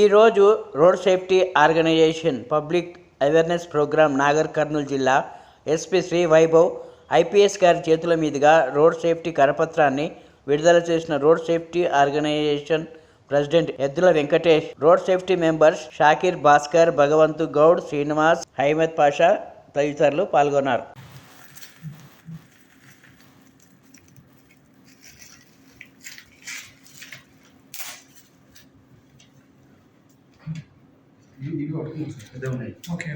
ఈరోజు road safety organisation public awareness programme నాగర్ కర్నూలు జిల్లా ఎస్పీ శ్రీ వైభవ్ ఐపీఎస్ గారి చేతుల మీదుగా రోడ్ సేఫ్టీ కరపత్రాన్ని విడుదల చేసిన రోడ్ సేఫ్టీ ఆర్గనైజేషన్ ప్రెసిడెంట్ ఎద్దుల Venkatesh, road safety members Shakir, Bhaskar, భగవంతు గౌడ్, శ్రీనివాస్, హైమద్ పాషా తదితరులు పాల్గొన్నారు. Okay.